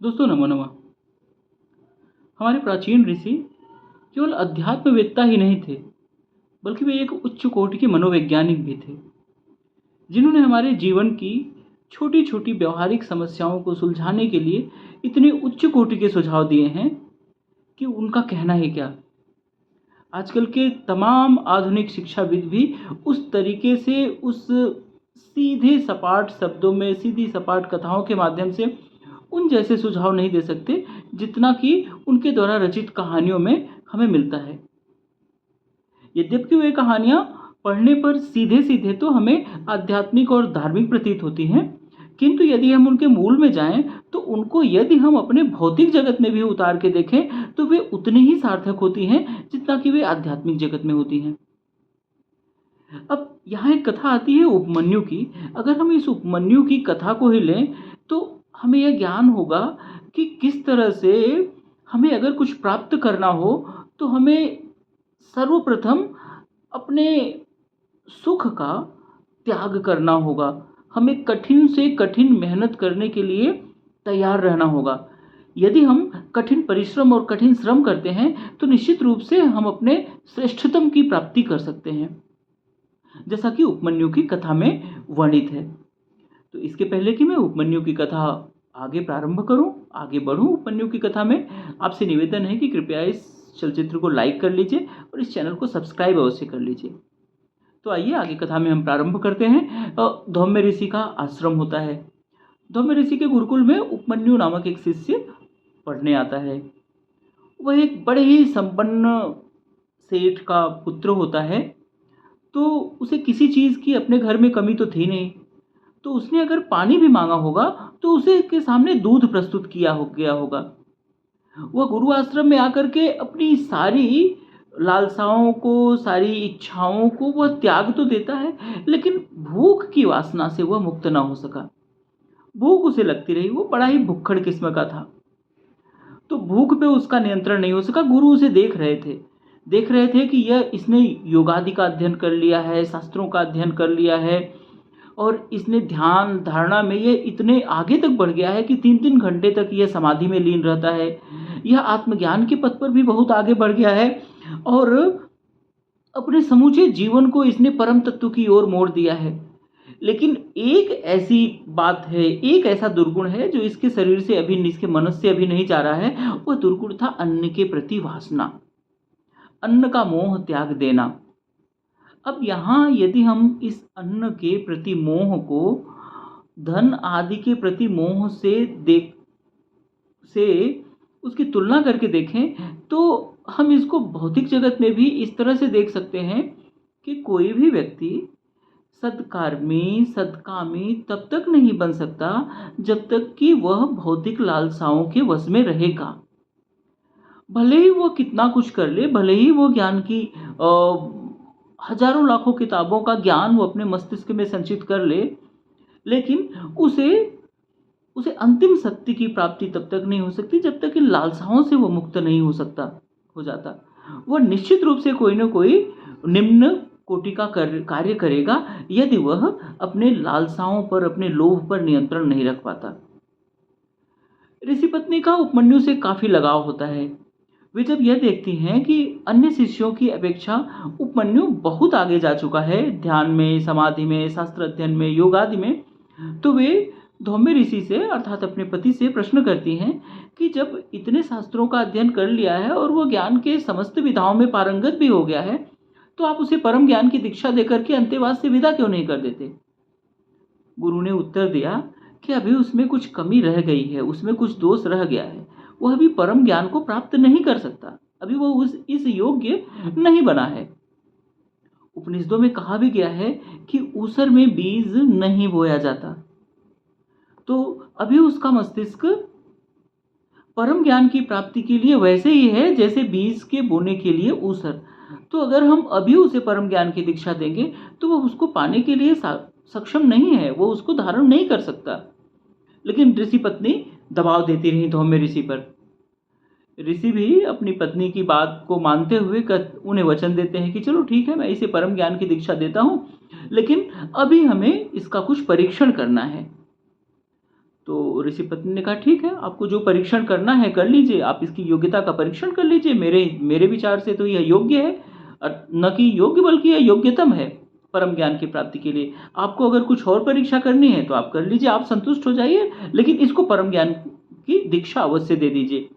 दोस्तों नमो नमः। हमारे प्राचीन ऋषि केवल अध्यात्मवेत्ता ही नहीं थे, बल्कि वे एक उच्च कोटि के मनोवैज्ञानिक भी थे, जिन्होंने हमारे जीवन की छोटी छोटी व्यवहारिक समस्याओं को सुलझाने के लिए इतने उच्च कोटि के सुझाव दिए हैं कि उनका कहना ही क्या। आजकल के तमाम आधुनिक शिक्षाविद भी उस तरीके से उस सीधे सपाट शब्दों में सीधी सपाट कथाओं के माध्यम से उन जैसे सुझाव नहीं दे सकते जितना कि उनके द्वारा रचित कहानियों में हमें मिलता है। यद्यपि वे कहानियाँ पढ़ने पर सीधे सीधे तो हमें आध्यात्मिक और धार्मिक प्रतीत होती हैं, किंतु यदि हम उनके मूल में जाएं तो उनको यदि हम अपने भौतिक जगत में भी उतार के देखें तो वे उतनी ही सार्थक होती हैं जितना कि वे आध्यात्मिक जगत में होती हैं। अब यहाँ एक कथा आती है उपमन्यु की। अगर हम इस उपमन्यु की कथा को ही लें तो हमें यह ज्ञान होगा कि किस तरह से हमें अगर कुछ प्राप्त करना हो तो हमें सर्वप्रथम अपने सुख का त्याग करना होगा। हमें कठिन से कठिन मेहनत करने के लिए तैयार रहना होगा। यदि हम कठिन परिश्रम और कठिन श्रम करते हैं तो निश्चित रूप से हम अपने श्रेष्ठतम की प्राप्ति कर सकते हैं, जैसा कि उपमन्यु की कथा में वर्णित है। तो इसके पहले कि मैं उपमन्यु की कथा आगे प्रारंभ करूं, आगे बढ़ूं उपमन्यु की कथा में, आपसे निवेदन है कि कृपया इस चलचित्र को लाइक कर लीजिए और इस चैनल को सब्सक्राइब अवश्य कर लीजिए। तो आइए आगे कथा में हम प्रारंभ करते हैं। धौम्य ऋषि का आश्रम होता है। धौम्य ऋषि के गुरुकुल में उपमन्यु नामक एक शिष्य पढ़ने आता है। वह एक बड़े ही संपन्न सेठ का पुत्र होता है, तो उसे किसी चीज़ की अपने घर में कमी तो थी नहीं। तो उसने अगर पानी भी मांगा होगा तो उसे के सामने दूध प्रस्तुत किया हो गया होगा। वह गुरु आश्रम में आकर के अपनी सारी लालसाओं को, सारी इच्छाओं को वह त्याग तो देता है, लेकिन भूख की वासना से वह मुक्त ना हो सका। भूख उसे लगती रही। वो बड़ा ही भुक्खड़ किस्म का था, तो भूख पे उसका नियंत्रण नहीं हो सका। गुरु उसे देख रहे थे कि यह इसने योगादि का अध्ययन कर लिया है, शास्त्रों का अध्ययन कर लिया है और इसने ध्यान धारणा में ये इतने आगे तक बढ़ गया है कि 3-3 घंटे तक यह समाधि में लीन रहता है। यह आत्मज्ञान के पथ पर भी बहुत आगे बढ़ गया है और अपने समूचे जीवन को इसने परम तत्व की ओर मोड़ दिया है। लेकिन एक ऐसी बात है, एक ऐसा दुर्गुण है जो इसके शरीर से अभी, इसके मन से अभी नहीं जा रहा है। वह दुर्गुण था अन्न के प्रति वासना, अन्न का मोह त्याग देना। अब यहाँ यदि हम इस अन्न के प्रति मोह को धन आदि के प्रति मोह से उसकी तुलना करके देखें तो हम इसको भौतिक जगत में भी इस तरह से देख सकते हैं कि कोई भी व्यक्ति सत्कर्मी सत्कामी तब तक नहीं बन सकता जब तक कि वह भौतिक लालसाओं के वश में रहेगा। भले ही वो कितना कुछ कर ले, भले ही वो ज्ञान की हजारों लाखों किताबों का ज्ञान वो अपने मस्तिष्क में संचित कर ले, लेकिन उसे उसे अंतिम सत्य की प्राप्ति तब तक नहीं हो सकती जब तक इन लालसाओं से वो मुक्त नहीं हो जाता। वह निश्चित रूप से कोई न कोई निम्न कोटि का कार्य करेगा यदि वह अपने लालसाओं पर, अपने लोभ पर नियंत्रण नहीं रख पाता। ऋषि पत्नी का उपमन्यु से काफी लगाव होता है। वे जब यह देखती हैं कि अन्य शिष्यों की अपेक्षा उपमन्यु बहुत आगे जा चुका है ध्यान में, समाधि में, शास्त्र अध्ययन में, योग आदि में, तो वे धौम्य ऋषि से अर्थात अपने पति से प्रश्न करती हैं कि जब इतने शास्त्रों का अध्ययन कर लिया है और वो ज्ञान के समस्त विधाओं में पारंगत भी हो गया है, तो आप उसे परम ज्ञान की दीक्षा देकर के अंतेवास से विदा क्यों नहीं कर देते। गुरु ने उत्तर दिया कि अभी उसमें कुछ कमी रह गई है, उसमें कुछ दोष रह गया है। वह अभी परम ज्ञान को प्राप्त नहीं कर सकता, अभी वो इस योग्य नहीं बना है। उपनिषदों में कहा भी गया है कि ऊसर में बीज नहीं बोया जाता, तो अभी उसका मस्तिष्क परम ज्ञान की प्राप्ति के लिए वैसे ही है जैसे बीज के बोने के लिए ऊसर। तो अगर हम अभी उसे परम ज्ञान की दीक्षा देंगे तो वह उसको पाने के लिए सक्षम नहीं है, वो उसको धारण नहीं कर सकता। लेकिन ऋषि पत्नी दबाव देती रही धौम्य ऋषि पर। ऋषि भी अपनी पत्नी की बात को मानते हुए उन्हें वचन देते हैं कि चलो ठीक है, मैं इसे परम ज्ञान की दीक्षा देता हूँ, लेकिन अभी हमें इसका कुछ परीक्षण करना है। तो ऋषि पत्नी ने कहा ठीक है, आपको जो परीक्षण करना है कर लीजिए, आप इसकी योग्यता का परीक्षण कर लीजिए। मेरे मेरे विचार से तो यह योग्य है, न कि योग्य बल्कि यह योग्यतम है परम ज्ञान की प्राप्ति के लिए। आपको अगर कुछ और परीक्षा करनी है तो आप कर लीजिए, आप संतुष्ट हो जाइए, लेकिन इसको परम ज्ञान की दीक्षा अवश्य दे दीजिए,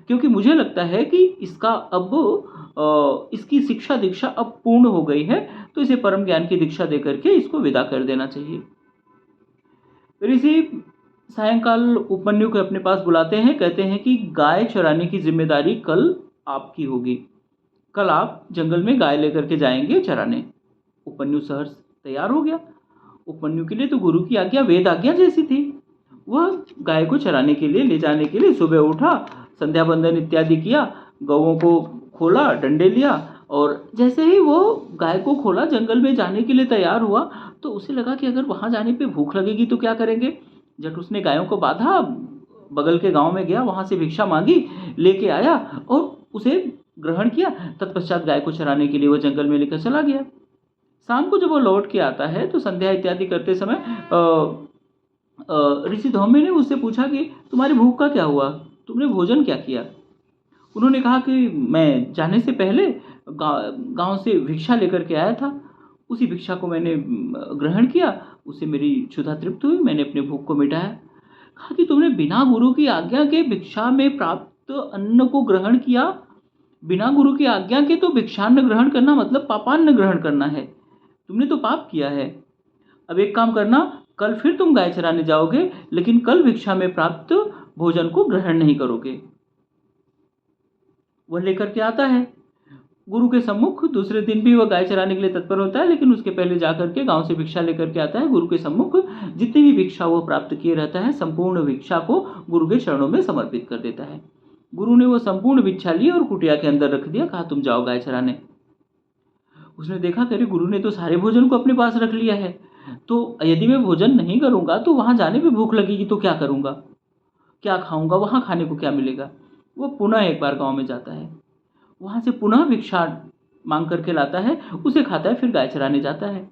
क्योंकि मुझे लगता है कि इसका अब इसकी शिक्षा दीक्षा अब पूर्ण हो गई है, तो इसे परम ज्ञान की दीक्षा दे करके इसको विदा कर देना चाहिए। ऋषि सायंकाल उपमन्यु को अपने पास बुलाते हैं, कहते हैं कि गाय चराने की जिम्मेदारी कल आपकी होगी, कल आप जंगल में गाय लेकर के जाएंगे चराने। उपमन्यु सहर्ष तैयार हो गया। उपमन्यु के लिए तो गुरु की आज्ञा वेद आज्ञा जैसी थी। वह गाय को चराने के लिए ले जाने के लिए सुबह उठा, संध्या बंदन इत्यादि किया, गौओं को खोला, डंडे लिया, और जैसे ही वो गाय को खोला, जंगल में जाने के लिए तैयार हुआ, तो उसे लगा कि अगर वहाँ जाने पे भूख लगेगी तो क्या करेंगे। जब उसने गायों को बांधा, बगल के गांव में गया, वहाँ से भिक्षा मांगी, लेके आया और उसे ग्रहण किया। तत्पश्चात गाय को चराने के लिए वो जंगल में लेकर चला गया। शाम को जब वो लौट के आता है तो संध्या इत्यादि करते समय ऋषि धौम्य ने उससे पूछा कि तुम्हारी भूख का क्या हुआ, तुमने भोजन क्या किया। उन्होंने कहा कि मैं जाने से पहले गांव से भिक्षा लेकर के आया था, उसी भिक्षा को मैंने ग्रहण किया, उससे मेरी क्षुधा तृप्त हुई, मैंने अपने भूख को मिटाया। कहा कि तुमने बिना गुरु की आज्ञा के भिक्षा में प्राप्त अन्न को ग्रहण किया। बिना गुरु की आज्ञा के तो भिक्षान्न ग्रहण करना मतलब पापान्न ग्रहण करना है, तुमने तो पाप किया है। अब एक काम करना, कल फिर तुम गाय चराने जाओगे, लेकिन कल भिक्षा में प्राप्त भोजन को ग्रहण नहीं करोगे। वह लेकर के आता है गुरु के सम्मुख। दूसरे दिन भी वह गाय चराने के लिए तत्पर होता है, लेकिन उसके पहले जाकर के गांव से भिक्षा लेकर के आता है। गुरु के सम्मुख जितनी भी भिक्षा वो प्राप्त किए रहता है, संपूर्ण भिक्षा को गुरु के चरणों में समर्पित कर देता है। गुरु ने वो संपूर्ण भिक्षा ली और कुटिया के अंदर रख दिया, कहा तुम जाओ गाय चराने। उसने देखा कि अरे गुरु ने तो सारे भोजन को अपने पास रख लिया है, तो यदि मैं भोजन नहीं करूंगा तो वहां जाने पे भूख लगेगी तो क्या करूंगा, क्या खाऊंगा, वहां खाने को क्या मिलेगा। वो पुनः एक बार गांव में जाता है, वहां से पुनः भिक्षा मांग करके लाता है, उसे खाता है, फिर गाय चराने जाता है।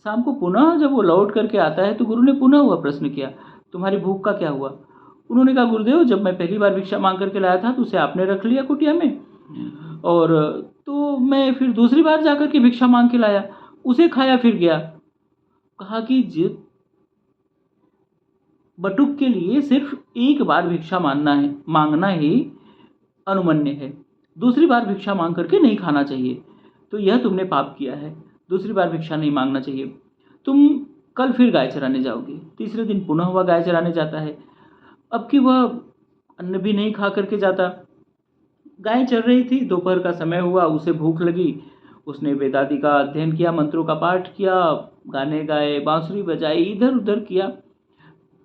शाम को पुनः जब वो लौट करके आता है तो गुरु ने पुनः वह प्रश्न किया, तुम्हारी भूख का क्या हुआ। उन्होंने कहा गुरुदेव, जब मैं पहली बार भिक्षा मांग करके लाया था तो उसे आपने रख लिया कुटिया में, और तो मैं फिर दूसरी बार जाकर के भिक्षा मांग के लाया, उसे खाया फिर गया। कहा कि जित बटुक के लिए सिर्फ एक बार भिक्षा मांगना ही अनुमन्य है, दूसरी बार भिक्षा मांग करके नहीं खाना चाहिए, तो यह तुमने पाप किया है, दूसरी बार भिक्षा नहीं मांगना चाहिए। तुम कल फिर गाय चराने जाओगे। तीसरे दिन पुनः वह गाय चराने जाता है। अब कि वह अन्न भी नहीं खा करके जाता, गाय चल रही थी, दोपहर का समय हुआ, उसे भूख लगी, उसने वेदादि का अध्ययन किया, मंत्रों का पाठ किया, गाने गाए, बांसुरी बजाई, इधर उधर किया।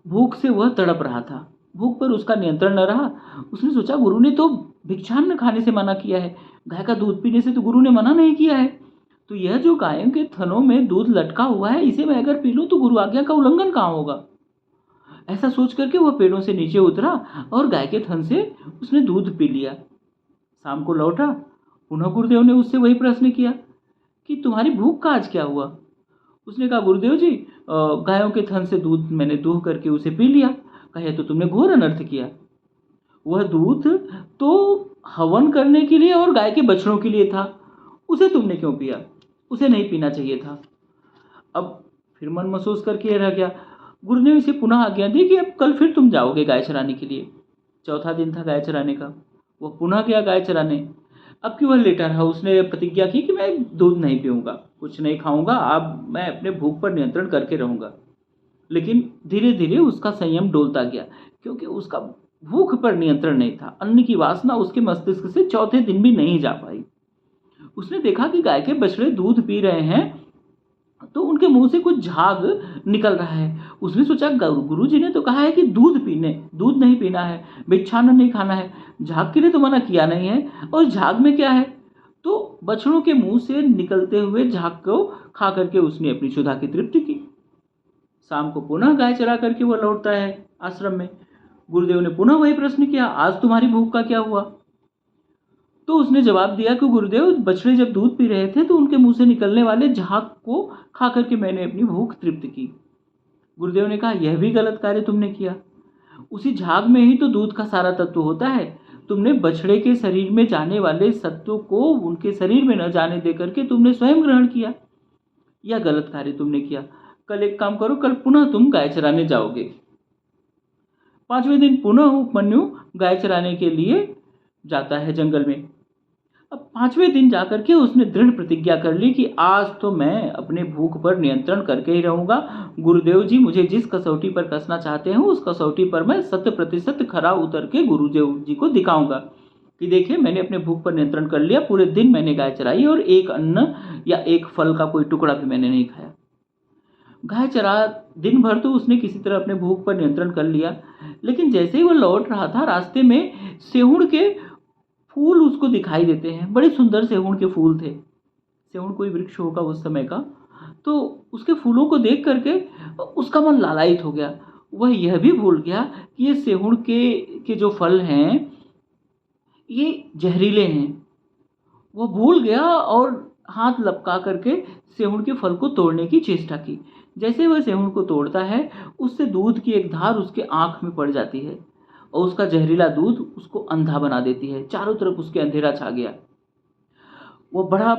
भूख से वह तड़प रहा था, भूख पर उसका नियंत्रण न रहा। उसने सोचा गुरु ने तो भिक्षान्न खाने से मना किया है, गाय का दूध पीने से तो गुरु ने मना नहीं किया है, तो यह जो गायों के थनों में दूध लटका हुआ है, इसे मैं अगर पी लूँ तो गुरु आज्ञा का उल्लंघन कहाँ होगा। ऐसा सोच करके वह पेड़ों से नीचे उतरा और गाय के थन से उसने दूध पी लिया। शाम को लौटा, पुनः गुरुदेव ने उससे वही प्रश्न किया कि तुम्हारी भूख का आज क्या हुआ। उसने कहा गुरुदेव जी, गायों के थन से दूध मैंने दूह करके उसे पी लिया। कहे तो तुमने घोर अनर्थ किया, वह दूध तो हवन करने के लिए और गाय के बछड़ों के लिए था, उसे तुमने क्यों पिया, उसे नहीं पीना चाहिए था। अब फिर मन महसूस करके रह गया। गुरु ने इसे पुनः आज्ञा दी कि अब कल फिर तुम जाओगे गाय चराने के लिए। चौथा दिन था गाय चराने का, वह पुनः गया गाय चराने। अब कि वह लेटा रहा, उसने प्रतिज्ञा की कि मैं दूध नहीं पीऊँगा, कुछ नहीं खाऊंगा, अब मैं अपने भूख पर नियंत्रण करके रहूँगा। लेकिन धीरे धीरे उसका संयम डोलता गया, क्योंकि उसका भूख पर नियंत्रण नहीं था। अन्न की वासना उसके मस्तिष्क से चौथे दिन भी नहीं जा पाई। उसने देखा कि गाय के बछड़े दूध पी रहे हैं, तो उनके मुंह से कुछ झाग निकल रहा है। उसने सोचा गुरु जी ने तो कहा है कि दूध नहीं पीना है, भिक्षान्न नहीं खाना है, झाग के लिए तो मना किया नहीं है, और झाग में क्या है। तो बछड़ों के मुंह से निकलते हुए झाग को खा करके उसने अपनी क्षुधा की तृप्ति की। शाम को पुनः गाय चरा करके वह लौटता है आश्रम में। गुरुदेव ने पुनः वही प्रश्न किया, आज तुम्हारी भूख का क्या हुआ। तो उसने जवाब दिया कि गुरुदेव, बछड़े जब दूध पी रहे थे तो उनके मुंह से निकलने वाले झाग को खा करके मैंने अपनी भूख तृप्त की। गुरुदेव ने कहा, यह भी गलत कार्य तुमने किया। उसी झाग में ही तो दूध का सारा तत्व होता है। तुमने बछड़े के शरीर में जाने वाले सत्व को उनके शरीर में न जाने दे करके तुमने स्वयं ग्रहण किया। यह गलत कार्य तुमने किया। कल एक काम करो, कल पुनः तुम गाय चराने जाओगे। 5वें दिन पुनः उपमन्यु गाय चराने के लिए जाता है जंगल में। अब 5वें दिन जाकर के उसने दृढ़ प्रतिज्ञा कर ली कि आज तो मैं अपने भूख पर नियंत्रण करके ही रहूंगा। गुरुदेव जी मुझे जिस कसौटी पर कसना चाहते हैं उस कसौटी पर मैं 100% खरा उतर के गुरुदेव जी को दिखाऊंगा कि देखिए मैंने अपने भूख पर नियंत्रण कर लिया। पूरे दिन मैंने गाय चराई और एक अन्न या एक फल का कोई टुकड़ा भी मैंने नहीं खाया। गाय चरा दिन भर तो उसने किसी तरह अपने भूख पर नियंत्रण कर लिया, लेकिन जैसे ही वो लौट रहा था रास्ते में सेहुण के फूल उसको दिखाई देते हैं। बड़े सुंदर सेहुण के फूल थे। सेहुण कोई वृक्ष होगा उस समय का। तो उसके फूलों को देख करके उसका मन लालायित हो गया। वह यह भी भूल गया कि ये सेहुण के जो फल हैं ये जहरीले हैं। वो भूल गया और हाथ लपका करके सेहुण के फल को तोड़ने की चेष्टा की। जैसे वह सेहुण को तोड़ता है उससे दूध की एक धार उसके आँख में पड़ जाती है और उसका जहरीला दूध उसको अंधा बना देती है। चारों तरफ उसके अंधेरा छा गया। वो बड़ा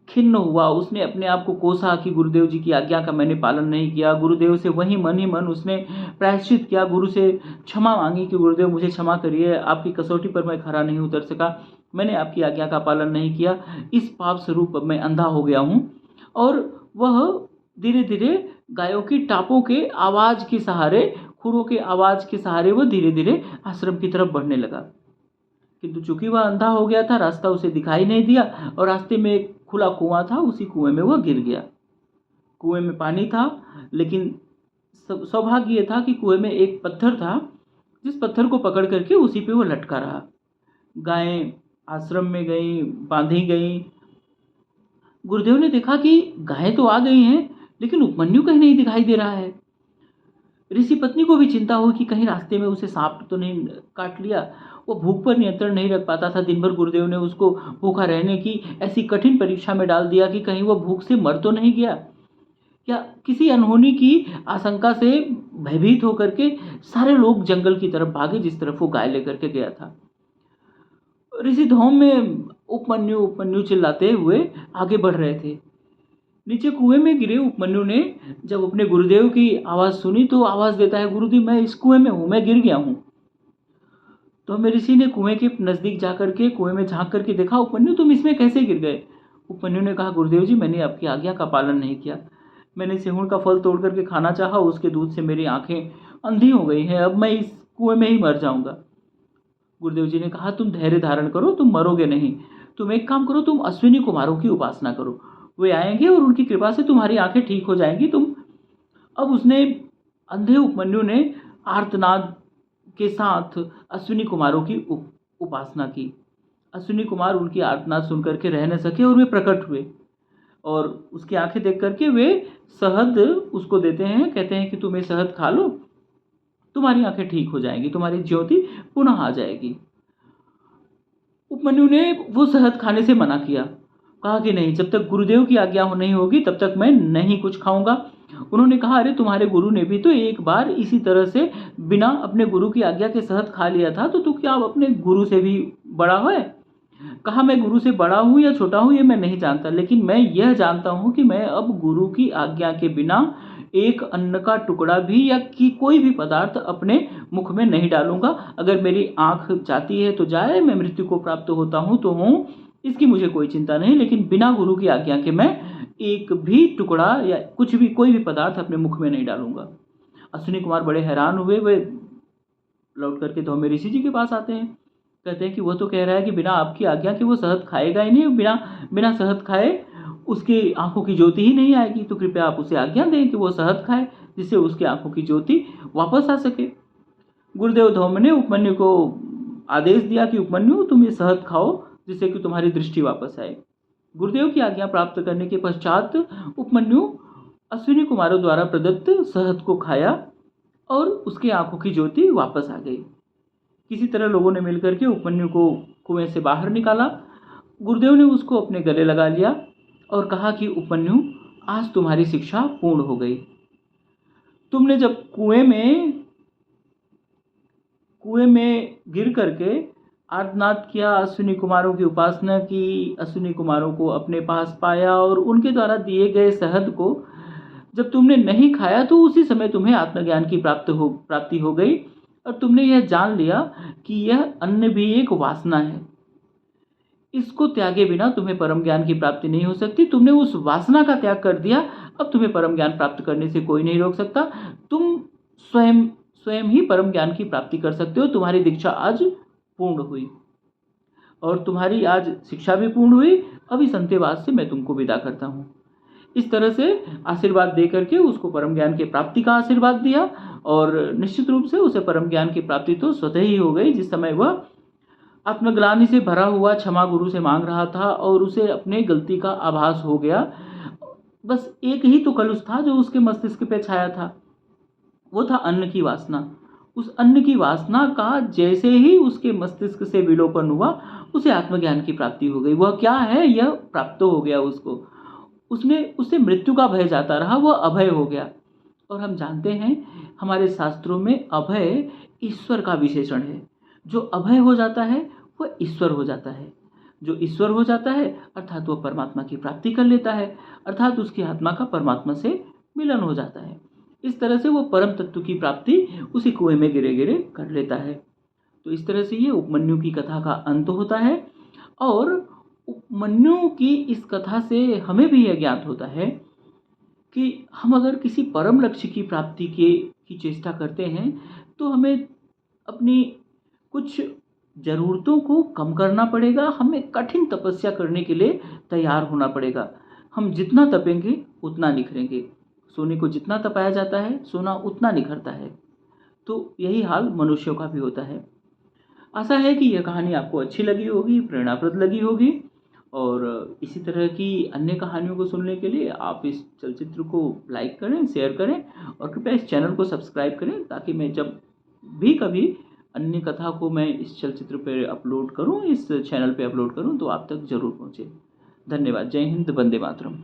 खिन्न हुआ। उसने अपने आप को कोसा कि गुरुदेव जी की आज्ञा का मैंने पालन नहीं किया। गुरुदेव से वही मन ही मन उसने प्रायश्चित किया। गुरु से क्षमा मांगी कि गुरुदेव मुझे क्षमा करिए, आपकी कसौटी पर मैं खरा नहीं उतर सका, मैंने आपकी आज्ञा का पालन नहीं किया, इस पाप स्वरूप मैं अंधा हो गया हूँ। और वह धीरे धीरे गायों की टापों के आवाज़ के सहारे, खुरों के आवाज़ के सहारे वह धीरे धीरे आश्रम की तरफ बढ़ने लगा। किंतु चूंकि वह अंधा हो गया था, रास्ता उसे दिखाई नहीं दिया और रास्ते में एक खुला कुआं था, उसी कुएं में वह गिर गया। कुएं में पानी था, लेकिन सौभाग्य यह था कि कुएं में एक पत्थर था, जिस पत्थर को पकड़ करके उसी पे वो लटका रहा। गायें आश्रम में गईं, बांधी गईं। गुरुदेव ने देखा कि गायें तो आ गई हैं, लेकिन उपमन्यु कहीं नहीं दिखाई दे रहा है। ऋषि पत्नी को भी चिंता हुई कि कहीं रास्ते में उसे सांप तो नहीं काट लिया। वो भूख पर नियंत्रण नहीं रख पाता था। दिन भर गुरुदेव ने उसको भूखा रहने की ऐसी कठिन परीक्षा में डाल दिया कि कहीं वो भूख से मर तो नहीं गया। या किसी अनहोनी की आशंका से भयभीत होकर के सारे लोग जंगल की तरफ भागे जिस तरफ वो गाय लेकर के गया था। ऋषि धौम में उपमन्यु उपमन्यु चिल्लाते हुए आगे बढ़ रहे थे। नीचे कुएं में गिरे उपमन्यु ने जब अपने गुरुदेव की आवाज़ सुनी तो आवाज़ देता है, गुरुदेव मैं इस कुएं में हूँ, मैं गिर गया हूँ। तो हमें ऋषि ने कुएं के नज़दीक जा करके कुएं में झांक करके देखा, उपमन्यु तुम इसमें कैसे गिर गए? उपमन्यु ने कहा, गुरुदेव जी मैंने आपकी आज्ञा का पालन नहीं किया। मैंने सेहुण का फल तोड़ करके खाना चाहा, उसके दूध से मेरी आंखें अंधी हो गई हैं, अब मैं इस कुएं में ही मर जाऊंगा। गुरुदेव जी ने कहा, तुम धैर्य धारण करो, तुम मरोगे नहीं। तुम एक काम करो, तुम अश्विनी कुमारों की उपासना करो, वे आएंगे और उनकी कृपा से तुम्हारी आंखें ठीक हो जाएंगी। अब उसने अंधे उपमन्यु ने आर्तनाद के साथ अश्विनी कुमारों की उपासना की। अश्विनी कुमार उनकी आर्तनाद सुन करके रह न सके और वे प्रकट हुए और उसकी आंखें देख करके वे शहद उसको देते हैं। कहते हैं कि तुम ये शहद खा लो, तुम्हारी आंखें ठीक हो जाएंगी, तुम्हारी ज्योति पुनः आ जाएगी। उपमन्यु ने वो शहद खाने से मना किया। कहा कि नहीं, जब तक गुरुदेव की आज्ञा नहीं होगी तब तक मैं नहीं कुछ खाऊंगा। उन्होंने कहा, अरे तुम्हारे गुरु ने भी तो एक बार इसी तरह से बिना अपने गुरु की आज्ञा के शहद खा लिया था, तो तू क्या अब अपने गुरु से भी बड़ा है? कहा, मैं गुरु से बड़ा हूँ या छोटा हूँ ये मैं नहीं जानता, लेकिन मैं यह जानता हूँ कि मैं अब गुरु की आज्ञा के बिना एक अन्न का टुकड़ा भी या कि कोई भी पदार्थ अपने मुख में नहीं डालूंगा। अगर मेरी आंख जाती है तो जाए, मैं मृत्यु को प्राप्त होता हूँ तो हूँ, इसकी मुझे कोई चिंता नहीं, लेकिन बिना गुरु की आज्ञा के मैं एक भी टुकड़ा या कुछ भी कोई भी पदार्थ अपने मुख में नहीं डालूंगा। अश्विनी कुमार बड़े हैरान हुए। वे लौट करके धौम्य ऋषि जी के पास आते हैं। कहते हैं कि वो तो कह रहा है कि बिना आपकी आज्ञा के वो शहद खाएगा ही नहीं, बिना शहद खाए उसकी आंखों की ज्योति ही नहीं आएगी, तो कृपया आप उसे आज्ञा दें कि वो शहद खाए जिससे उसकी आंखों की ज्योति वापस आ सके। गुरुदेव धौम्य ने उपमन्यु को आदेश दिया कि उपमन्यु तुम ये शहद खाओ जिससे कि तुम्हारी दृष्टि वापस आए। गुरुदेव की आज्ञा प्राप्त करने के पश्चात उपमन्यु अश्विनी कुमारों द्वारा प्रदत्त शहद को खाया और उसकी आंखों की ज्योति वापस आ गई। किसी तरह लोगों ने मिलकर के उपमन्यु को कुएं से बाहर निकाला। गुरुदेव ने उसको अपने गले लगा लिया और कहा कि उपमन्यु आज तुम्हारी शिक्षा पूर्ण हो गई। तुमने जब कुएं में कुएं में गिर करके आर्तनाद किया, अश्विनी कुमारों की उपासना की, अश्विनी कुमारों को अपने पास पाया और उनके द्वारा दिए गए शहद को जब तुमने नहीं खाया तो उसी समय तुम्हें आत्मज्ञान की प्राप्ति हो गई और तुमने यह जान लिया कि यह अन्न भी एक वासना है। इसको त्यागे बिना तुम्हें परम ज्ञान की प्राप्ति नहीं हो सकती। तुमने उस वासना का त्याग कर दिया, अब तुम्हें परम ज्ञान प्राप्त करने से कोई नहीं रोक सकता। तुम स्वयं स्वयं ही परम ज्ञान की प्राप्ति कर सकते हो। तुम्हारी दीक्षा आज पूर्ण हुई और तुम्हारी आज शिक्षा भी पूर्ण हुई। अभी संतेवाद से मैं तुमको विदा करता हूँ। इस तरह से आशीर्वाद दे करके उसको परम ज्ञान की प्राप्ति का आशीर्वाद दिया और निश्चित रूप से उसे परम ज्ञान की प्राप्ति तो स्वतः ही हो गई। जिस समय वह आत्मग्लानि से भरा हुआ क्षमा गुरु से मांग रहा था और उसे अपने गलती का आभास हो गया। बस एक ही तो कलुष था जो उसके मस्तिष्क पे छाया था, वो था अन्न की वासना। उस अन्न की वासना का जैसे ही उसके मस्तिष्क से विलोपन हुआ, उसे आत्मज्ञान की प्राप्ति हो गई। वह क्या है यह प्राप्त हो गया उसको। उससे मृत्यु का भय जाता रहा, वह अभय हो गया। और हम जानते हैं हमारे शास्त्रों में अभय ईश्वर का विशेषण है। जो अभय हो जाता है वह ईश्वर हो जाता है। जो ईश्वर हो जाता है अर्थात वह परमात्मा की प्राप्ति कर लेता है, अर्थात उसकी आत्मा का परमात्मा से मिलन हो जाता है। इस तरह से वो परम तत्व की प्राप्ति उसी कुएं में गिरे गिरे कर लेता है। तो इस तरह से ये उपमन्यु की कथा का अंत होता है और उपमन्यु की इस कथा से हमें भी यह ज्ञात होता है कि हम अगर किसी परम लक्ष्य की प्राप्ति की चेष्टा करते हैं तो हमें अपनी कुछ ज़रूरतों को कम करना पड़ेगा। हमें कठिन तपस्या करने के लिए तैयार होना पड़ेगा। हम जितना तपेंगे उतना निखरेंगे। सोने को जितना तपाया जाता है सोना उतना निखरता है। तो यही हाल मनुष्यों का भी होता है। आशा है कि यह कहानी आपको अच्छी लगी होगी, प्रेरणाप्रद लगी होगी और इसी तरह की अन्य कहानियों को सुनने के लिए आप इस चलचित्र को लाइक करें, शेयर करें और कृपया इस चैनल को सब्सक्राइब करें ताकि मैं जब भी कभी अन्य कथा को मैं इस चलचित्र पर अपलोड करूं, इस चैनल पे अपलोड करूं तो आप तक ज़रूर पहुंचे। धन्यवाद। जय हिंद, वंदे मातरम।